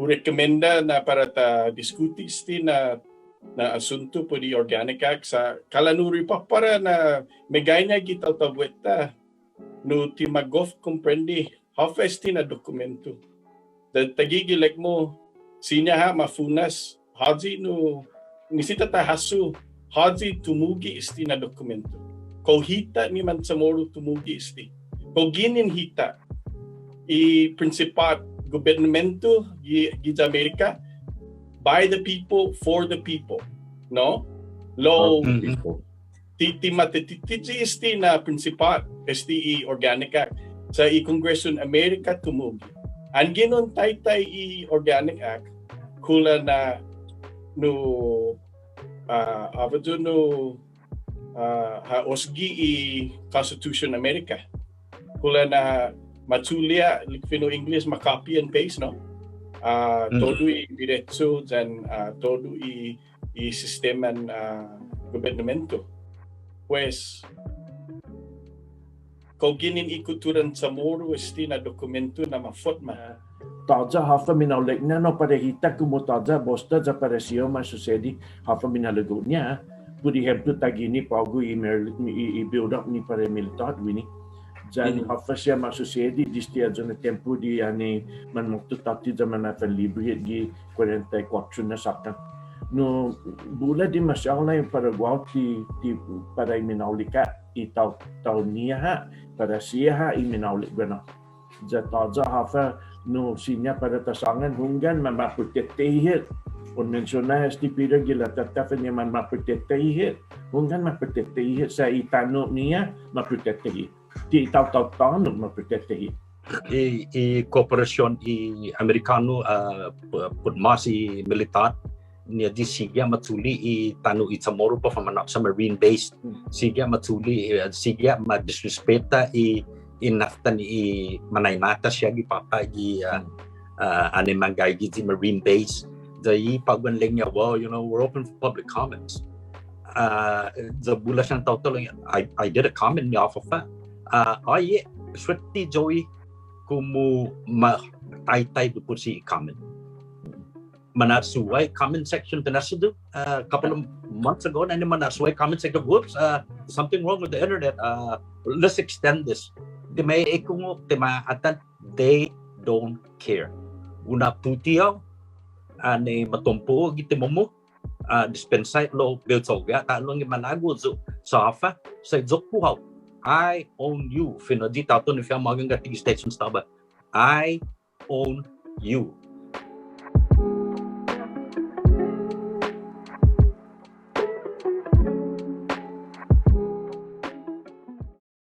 recommenda na para ta diskutis na asunto po di Organic Act sa kalanuri pa para na megay na kita tabueta no timagof comprende hafes na dokumento. Tagigilek mo sinya ha mafunas haji no nisita ta hasu haji tumugi isti na dokumento. Kung hita ni man Chamoru tumugi isti. Kung ginin hita i Principat Gobernamento gi Amerika by the people for the people, no? Low people. Titi isti na Principat STE Organic Act sa i-Kongreso ng Amerika tumugi. Ang ginon taytay i-Organic Act kula na no haosgi i-Constitution Amerika. Kula na matulia Fino English ma-copy and paste, no? Todo i-diretso dyan, todo i-sistema ng gobernamento. Pues, kung ginin ikuturan Chamoru esti na dokumento na ma-forma. Taja hafa minaulik na no parehita kumo taja bosta za paresio ma susedi hafa minalago niya. Pudi hemtu tagini pagu i-build up ni pare militar wini. Jan hafa siya ma susedi distia zona tempo di ani man muktu tati zaman na libre di 44 na sakta. No bula di masyal na yung paragwaw ti para minaulika itaw niya ha para siya ha iminaulik gana. Ja taja hafa no sinya para tasangan hunggan man maputetehit on mencionar este pira gila tatafanya man maputetehit hunggan maputetehit sa itano niya maputetehit ti tao no maputetehit i kooperasyon i Amerikano pudmasi militar niya di sigya matuli i tanu i Chamoru pa Fanachu sa marine base sigya matuli sigya madisrespeta i inaftan i manaynata siya gi papa gi animangay gi marine base the pagwanling niya well we're open for public comments the bula siyang total I did a comment niya off of that yeah swati Joey kumu tay bupur si comment manasuway comment section tinasudu a couple of months ago na manasuway comment section whoops something wrong with the internet let's extend this they don't care. Una putiyaw, ane matumpo gitimomo, dispensay lo biltogya, talong imanago zo safa sa zokpuhaw. I own you. Fino di tato ni fiya magang gatig station staba. I own you.